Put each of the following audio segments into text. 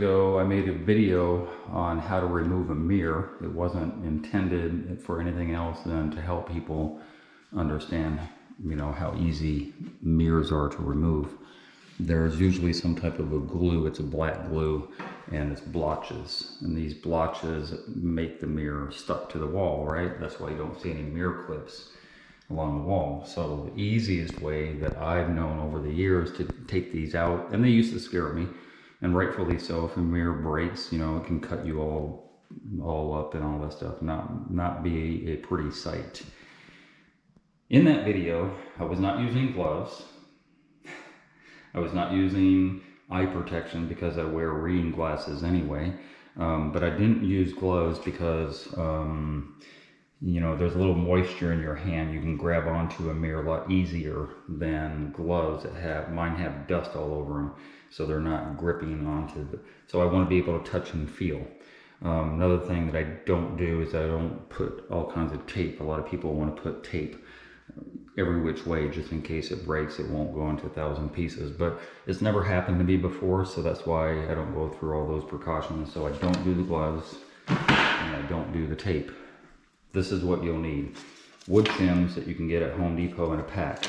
ago, I made a video on how to remove a mirror. It wasn't intended for anything else than to help people understand, how easy mirrors are to remove. There's usually some type of a glue. It's a black glue, and it's blotches. And these blotches make the mirror stuck to the wall, right? That's why you don't see any mirror clips along the wall. So the easiest way that I've known over the years to take these out, and they used to scare me, and rightfully so. If a mirror breaks, it can cut you all up and all that stuff, not be a pretty sight. In that video, I was not using gloves. I was not using eye protection because I wear reading glasses anyway, but I didn't use gloves because there's a little moisture in your hand. You can grab onto a mirror a lot easier than gloves that mine have dust all over them, so they're not gripping onto so I want to be able to touch and feel. Another thing that I don't do is I don't put all kinds of tape. A lot of people want to put tape every which way just in case it breaks. It won't go into 1,000 pieces, but it's never happened to me before, so that's why I don't go through all those precautions. So I don't do the gloves and I don't do the tape. This is what you'll need. Wood shims that you can get at Home Depot in a pack.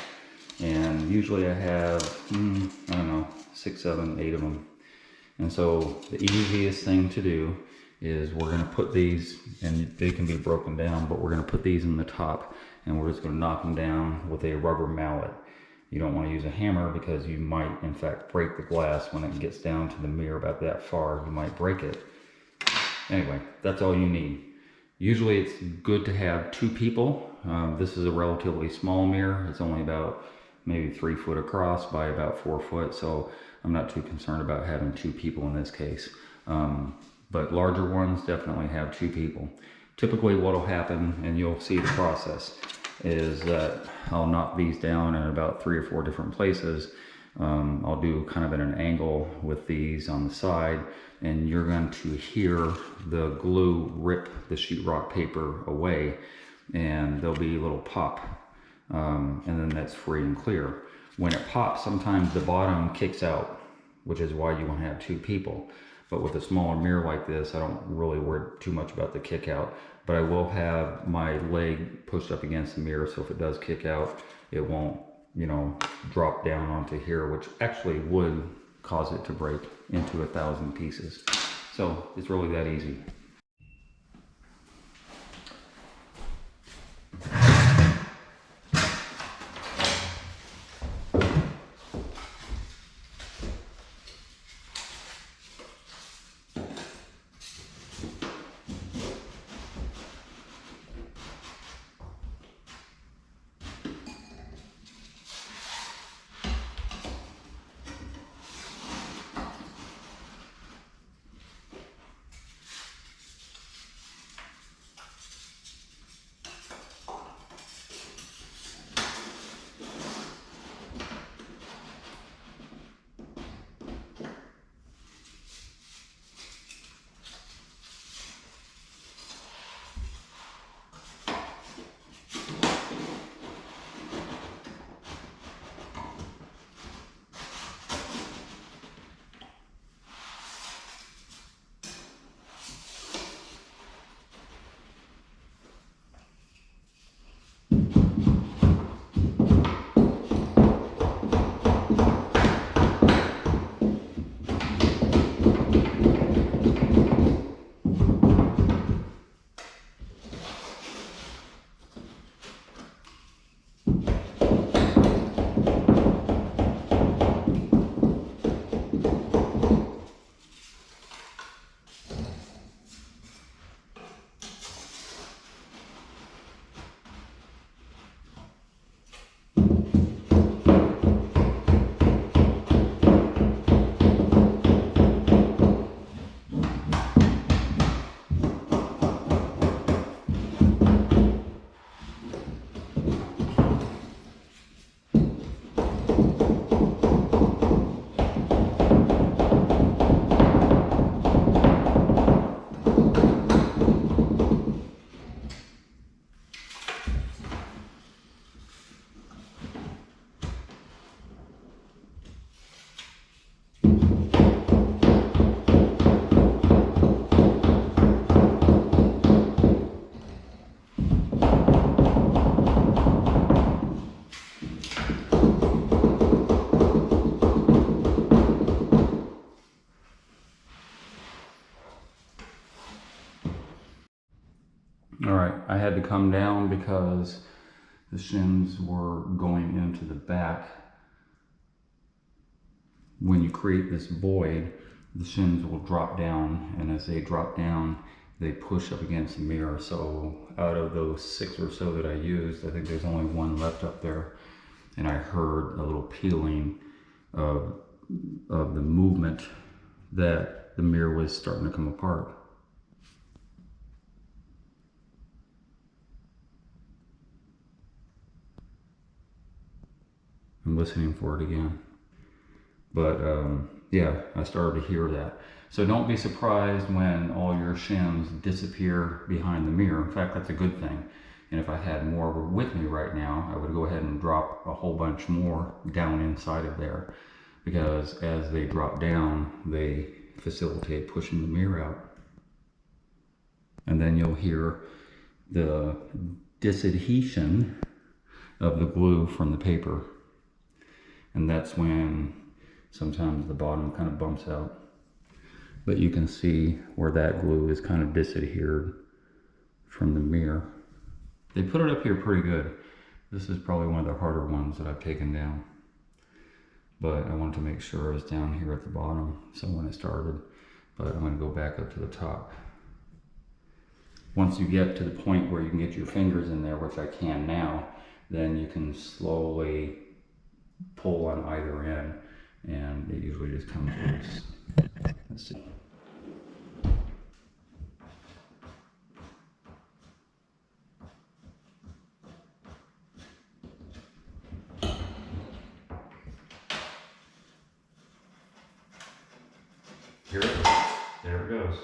And usually I have, 6, 7, 8 of them. And so the easiest thing to do is we're gonna put these, and they can be broken down, but we're gonna put these in the top, and we're just gonna knock them down with a rubber mallet. You don't wanna use a hammer because you might, in fact, break the glass when it gets down to the mirror about that far. You might break it. Anyway, that's all you need. Usually it's good to have 2 people. This is a relatively small mirror. It's only about maybe 3 foot across by about 4 foot, so I'm not too concerned about having 2 people in this case. But larger ones definitely have 2 people. Typically what'll happen, and you'll see the process, is that I'll knock these down in about 3 or 4 different places. I'll do kind of at an angle with these on the side, and you're going to hear the glue rip the sheetrock paper away, and there'll be a little pop, and then that's free and clear. When it pops, sometimes the bottom kicks out, which is why you want to have 2 people. But with a smaller mirror like this, I don't really worry too much about the kick out, but I will have my leg pushed up against the mirror, so if it does kick out, it won't, drop down onto here, which actually would cause it to break into 1,000 pieces. So it's really that easy. I had to come down because the shims were going into the back. When you create this void, the shims will drop down, and as they drop down, they push up against the mirror. So out of those 6 or so that I used, I think there's only 1 left up there. And I heard a little peeling of the movement that the mirror was starting to come apart. I'm listening for it again. But yeah, I started to hear that. So don't be surprised when all your shims disappear behind the mirror. In fact, that's a good thing. And if I had more with me right now, I would go ahead and drop a whole bunch more down inside of there. Because as they drop down, they facilitate pushing the mirror out. And then you'll hear the disadhesion of the glue from the paper. And that's when sometimes the bottom kind of bumps out. But you can see where that glue is kind of disadhered from the mirror. They put it up here pretty good. This is probably one of the harder ones that I've taken down. But I wanted to make sure it was down here at the bottom, so when it started. But I'm going to go back up to the top. Once you get to the point where you can get your fingers in there, which I can now, then you can slowly pull on either end, and it usually just comes loose. Let's see. Here it goes. There it goes.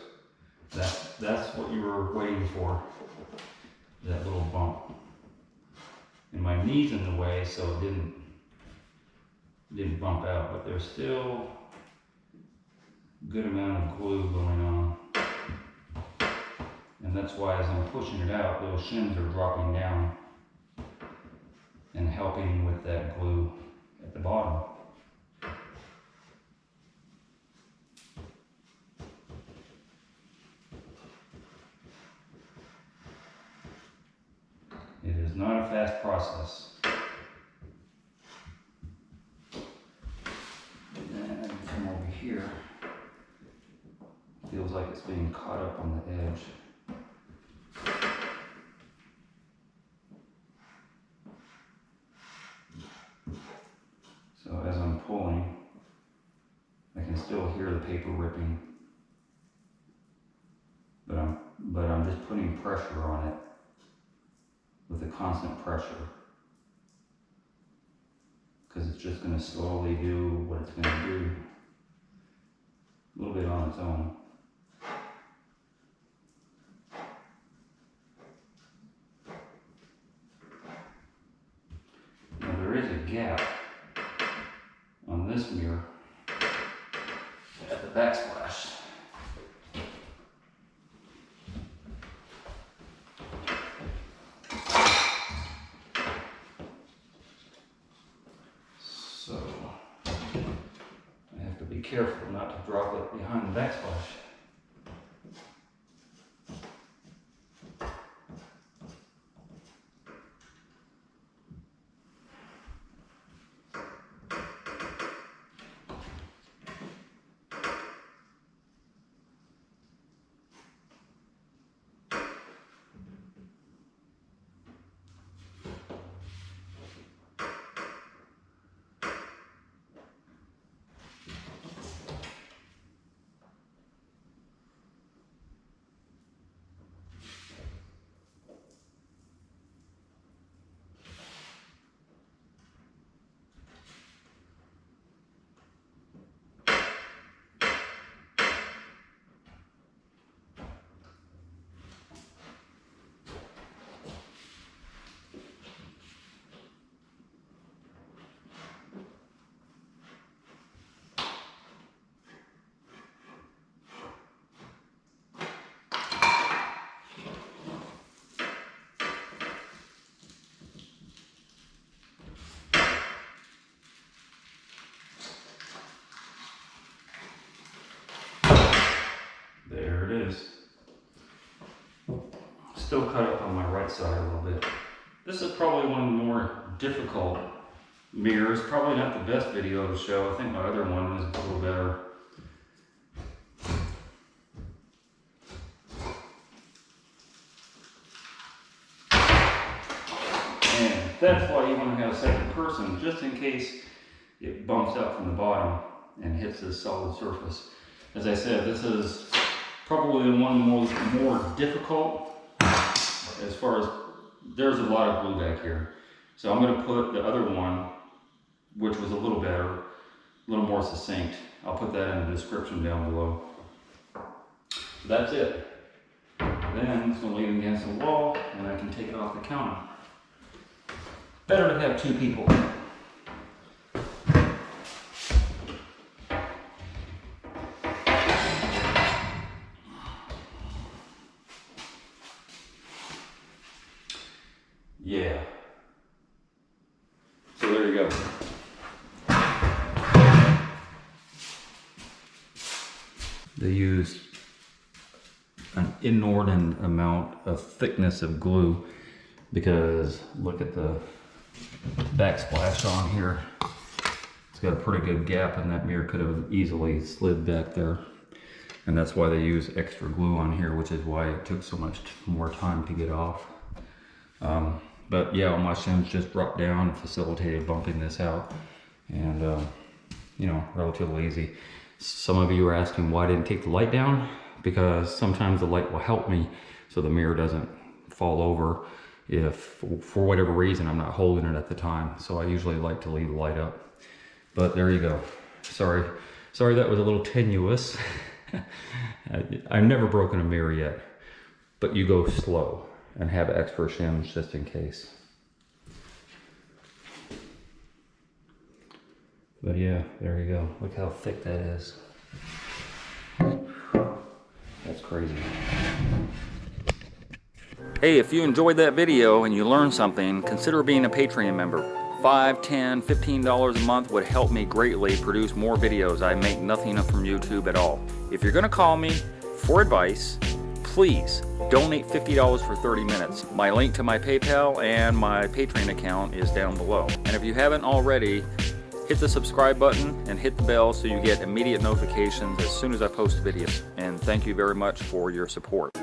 That's what you were waiting for. That little bump. And my knee's in the way, so it didn't bump out, but there's still a good amount of glue going on. And that's why as I'm pushing it out, those shims are dropping down and helping with that glue at the bottom. It is not a fast process. And then I can come over here. Feels like it's being caught up on the edge. So as I'm pulling, I can still hear the paper ripping. But I'm just putting pressure on it with a constant pressure, because it's just going to slowly do what it's going to do a little bit on its own. Now there is a gap on this mirror at the backsplash. So I have to be careful not to drop it behind the backsplash. still cut up on my right side a little bit. This is probably one of the more difficult mirrors. Probably not the best video to show. I think my other one was a little better. And that's why you want to have a second person, just in case it bumps out from the bottom and hits this solid surface. As I said, this is probably one more difficult as far as there's a lot of glue back here. So I'm going to put the other one, which was a little better, a little more succinct. I'll put that in the description down below. That's it. Then it's going to lean against the wall and I can take it off the counter. Better to have two people. Yeah. So there you go. They used an inordinate amount of thickness of glue because look at the backsplash on here. It's got a pretty good gap and that mirror could have easily slid back there. And that's why they use extra glue on here, which is why it took so much more time to get off. But yeah, all my shims just dropped down and facilitated bumping this out. And, you know, relatively easy. Some of you are asking why I didn't take the light down, because sometimes the light will help me so the mirror doesn't fall over if, for whatever reason, I'm not holding it at the time. So I usually like to leave the light up. But there you go. Sorry that was a little tenuous. I've never broken a mirror yet, but you go slow and have extra shims just in case. But yeah, there you go. Look how thick that is. That's crazy. Hey, if you enjoyed that video and you learned something, consider being a Patreon member. $5, $10, $15 a month would help me greatly produce more videos. I make nothing from YouTube at all. If you're gonna call me for advice, please donate $50 for 30 minutes. My link to my PayPal and my Patreon account is down below. And if you haven't already, hit the subscribe button and hit the bell so you get immediate notifications as soon as I post videos. And thank you very much for your support.